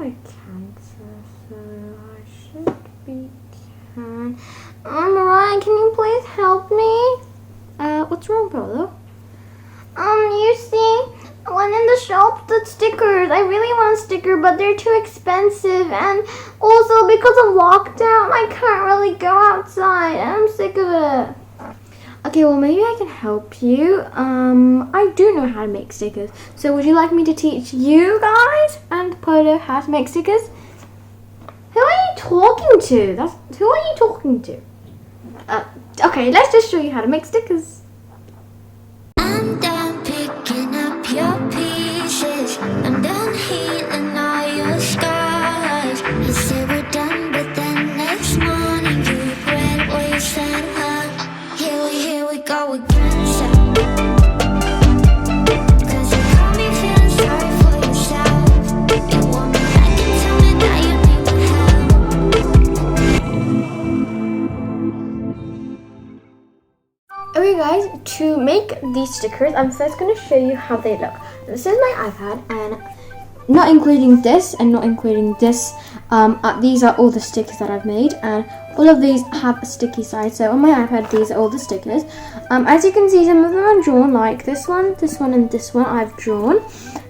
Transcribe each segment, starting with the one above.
like Cancer, so I should be can. Miraya, can you please help me? What's wrong, Polo? You see, when in the shop, the stickers, I really want a sticker, but they're too expensive, and also because of lockdown, I can't really go outside, and I'm sick of it. Okay, well, maybe I can help you. I do know how to make stickers, so would you like me to teach you guys and Polo how to make stickers? Who are you talking to? Who are you talking to? Okay, let's just show you how to make stickers. I'm done picking up your pieces. I'm done healing all your scars. You said we're done, but then next morning you regret what you said. Here we go again. Cause you got me feeling sorry for yourself. You want me back and tell me that you need my help. Okay guys, to make these stickers, I'm first going to show you how they look. This is my iPad, and not including this and not including this, these are all the stickers that I've made, and all of these have a sticky side. So on my iPad, these are all the stickers. As you can see, some of them are drawn, like this one, and this one I've drawn,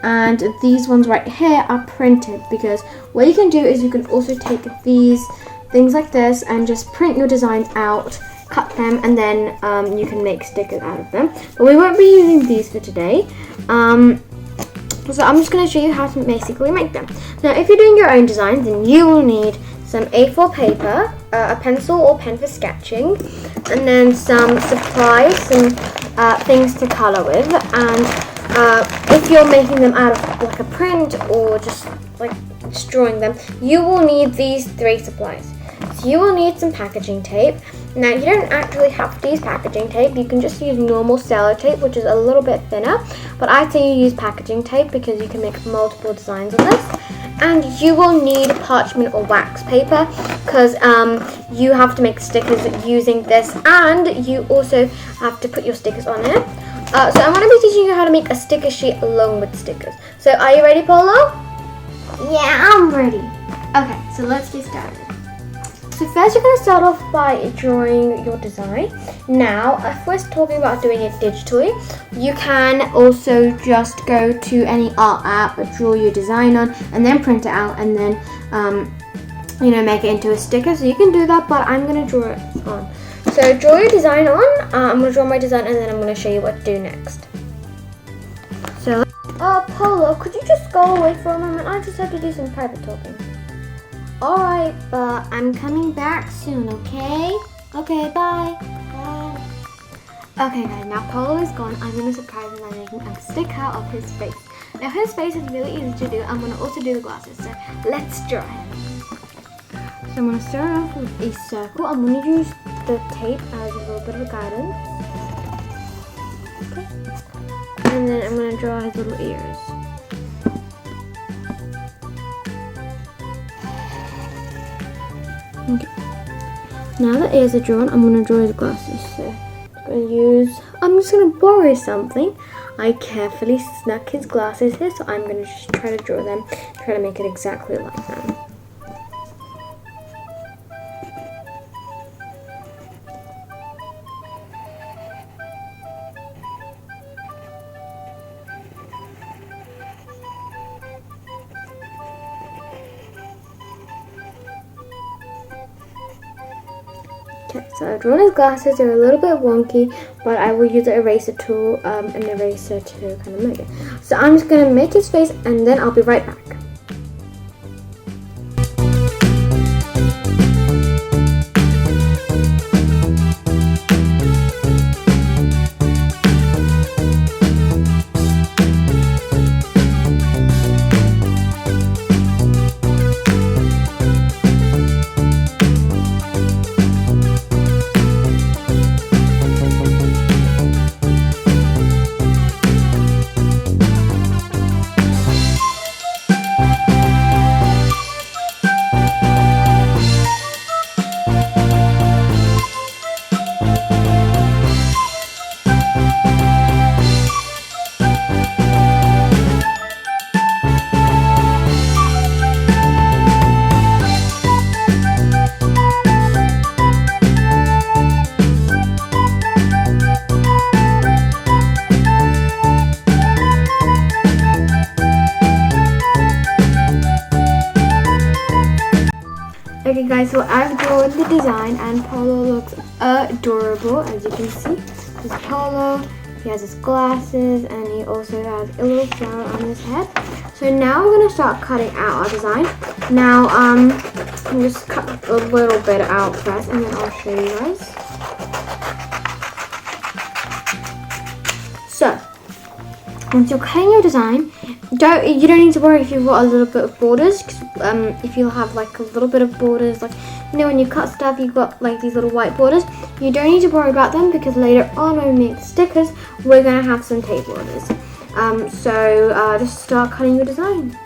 and these ones right here are printed, because what you can do is you can also take these things like this and just print your designs out, cut them, and then you can make stickers out of them. But we won't be using these for today. So I'm just going to show you how to basically make them. Now, if you're doing your own designs, then you will need some A4 paper, a pencil or pen for sketching, and then some supplies, some things to colour with. And if you're making them out of like a print or just like drawing them, you will need these 3 supplies. So you will need some packaging tape. Now, you don't actually have to use packaging tape. You can just use normal sellotape, which is a little bit thinner. But I say you use packaging tape because you can make multiple designs on this. And you will need parchment or wax paper, because you have to make stickers using this, and you also have to put your stickers on it. So I'm going to be teaching you how to make a sticker sheet along with stickers. So are you ready, Polo? Yeah, I'm ready. Okay, so let's get started. So first you're going to start off by drawing your design. Now, if we're talking about doing it digitally, you can also just go to any art app, draw your design on, and then print it out, and then make it into a sticker. So you can do that, but I'm going to draw it on. So draw your design on. I'm going to draw my design, and then I'm going to show you what to do next. So, Polo, could you just go away for a moment? I just have to do some private talking. Alright, but I'm coming back soon, okay? Okay, bye. Bye. Okay guys, now Polo is gone. I'm going to surprise him by making a sticker of his face. Now his face is really easy to do. I'm going to also do the glasses, so let's draw him. So I'm going to start off with a circle. I'm going to use the tape as a little bit of guidance. Okay. And then I'm going to draw his little ears. Okay. Now that ears are drawn, I'm going to draw his glasses. So I'm just going to borrow something. I carefully snuck his glasses here, so I'm going to just try to draw them, try to make it exactly like them. Okay, so I've drawn his glasses. They're a little bit wonky, but I will use an eraser tool, an eraser to kind of make it. So I'm just going to make his face, and then I'll be right back. guys, so I've drawn the design and Polo looks adorable, as you can see. This is Polo. He has his glasses and he also has a little flower on his head. So now we're going to start cutting out our design. Now, I'm just cut a little bit out first and then I'll show you guys. So, once you're cutting your design, you don't need to worry if you've got a little bit of borders. Cause, if you have like a little bit of borders, like when you cut stuff, you've got like these little white borders. You don't need to worry about them because later on when we make the stickers, we're gonna have some tape borders. So just start cutting your design.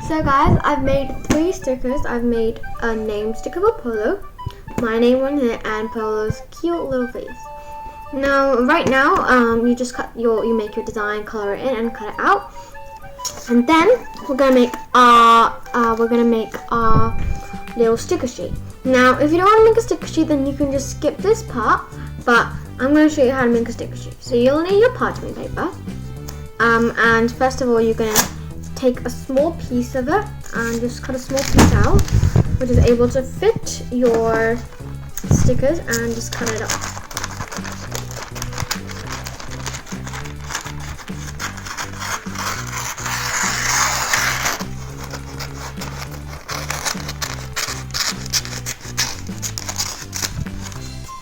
So guys, I've made 3 stickers. I've made a name sticker for Polo, my name on here, and Polo's cute little face. Now, right now, you just you make your design, color it in, and cut it out. And then we're gonna make our little sticker sheet. Now, if you don't want to make a sticker sheet, then you can just skip this part. But I'm gonna show you how to make a sticker sheet. So you'll need your parchment paper. And first of all, you're gonna take a small piece of it and just cut a small piece out, which is able to fit your stickers, and just cut it off.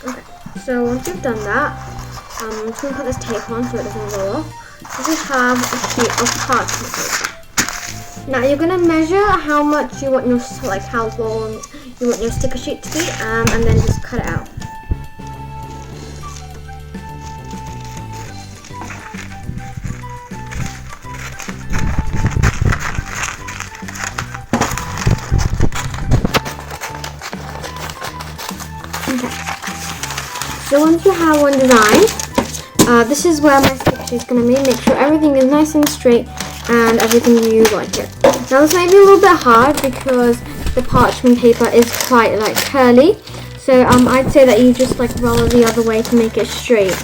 Okay, so once you've done that, I'm just going to put this tape on so it doesn't roll off. You just have a sheet of parchment paper. Now you're gonna measure how much you want your, like how long you want your sticker sheet to be, and then just cut it out. Okay. So once you have one design, this is where my sticker sheet is gonna be. Make sure everything is nice and straight and everything you like it. Now this might be a little bit hard because the parchment paper is quite like curly, so I'd say that you just like roll it the other way to make it straight.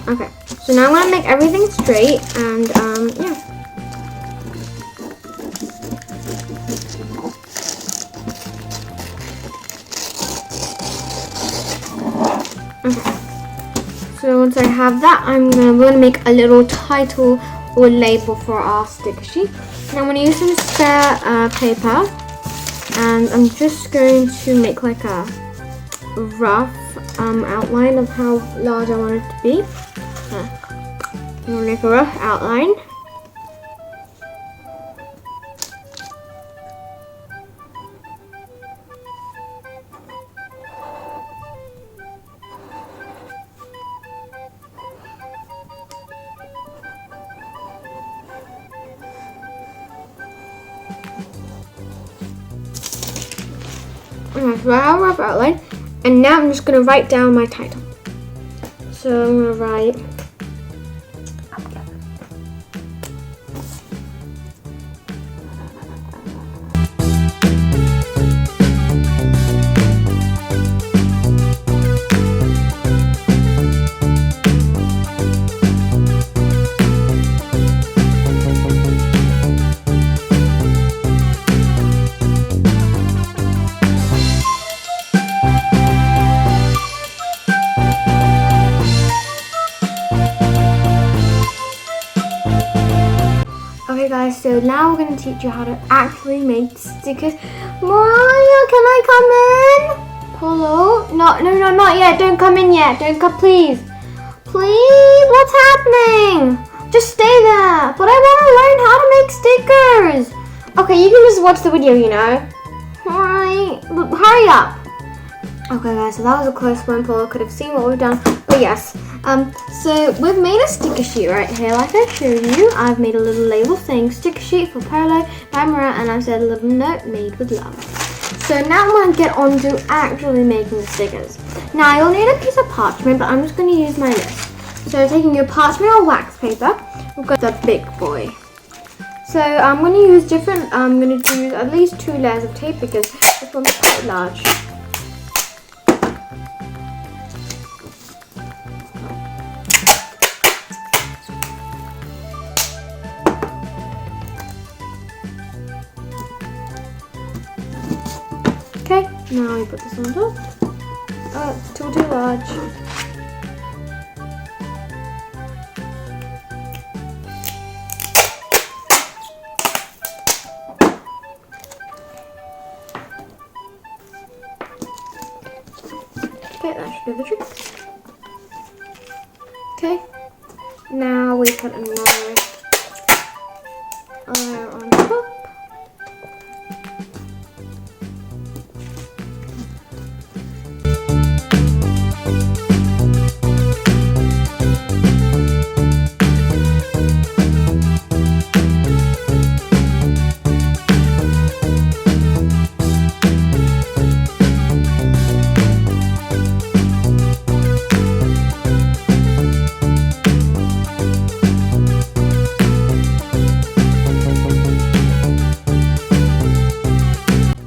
Okay, so now I'm gonna make everything straight, and yeah. Okay. So once I have that, we're gonna make a little title or label for our sticker sheet. Now I'm gonna use some spare paper, and I'm just going to make like a rough outline of how large I want it to be. I'm gonna make a rough outline. Okay, so I have a rough outline, and now I'm just going to write down my title. So I'm going to write Okay guys, so now we're going to teach you how to actually make stickers. Miraya, can I come in? Polo? No, not yet. Don't come in yet. Don't come, please. Please? What's happening? Just stay there. But I want to learn how to make stickers. Okay, you can just watch the video, you know. Alright, hurry up. Okay guys, so that was a close one. Polo could have seen what we've done. But yes, so we've made a sticker sheet right here, like I showed you. I've made a little label saying sticker sheet for Polo by Miraya, and I've said a little note made with love. So now I'm going to get on to actually making the stickers. Now you'll need a piece of parchment, but I'm just going to use my list. So taking your parchment or wax paper, we've got the big boy. So I'm going to use I'm going to use at least 2 layers of tape because this one's quite large. Okay, now we put this on top. Oh, it's too large. Okay, that should do the trick. Okay, now we put another layer on top.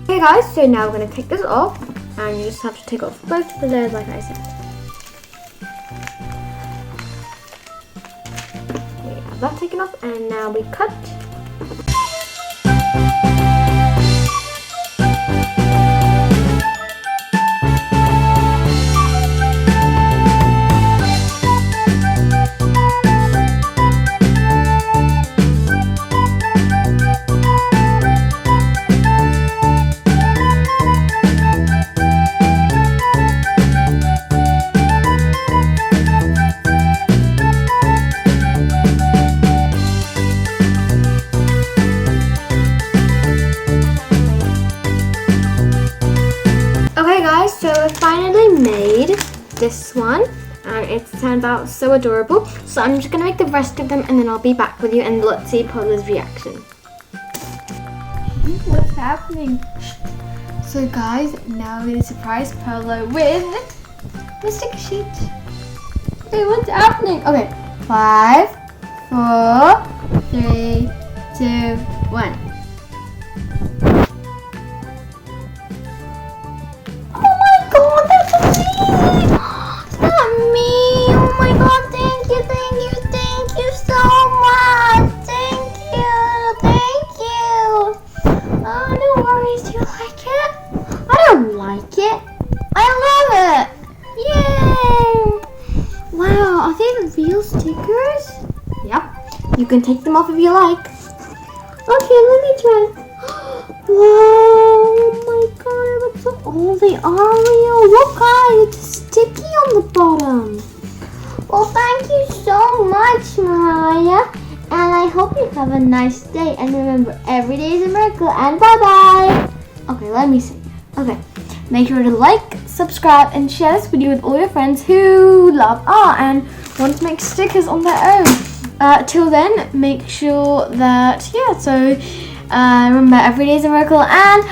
Okay guys, so now we're going to take this off, and you just have to take off both the layers like I said. We have that taken off, and now we cut. Okay guys, so I finally made this one and it turned out so adorable. So I'm just going to make the rest of them and then I'll be back with you and let's see Polo's reaction. What's happening? So guys, now we're going to surprise Polo with the sticker sheet. Hey, what's happening? Okay, 5, 4, 3, 2, 1. Real stickers? Yep. You can take them off if you like. Okay, let me try. Wow! Oh my god, that's so. Oh, they are real. Look, guys, it's sticky on the bottom. Well, thank you so much, Miraya. And I hope you have a nice day. And remember, every day is a miracle. And bye bye. Okay, let me see. Okay. Make sure to like, subscribe, and share this video with all your friends who love art and want to make stickers on their own. Till then, make sure that, remember every day is a miracle and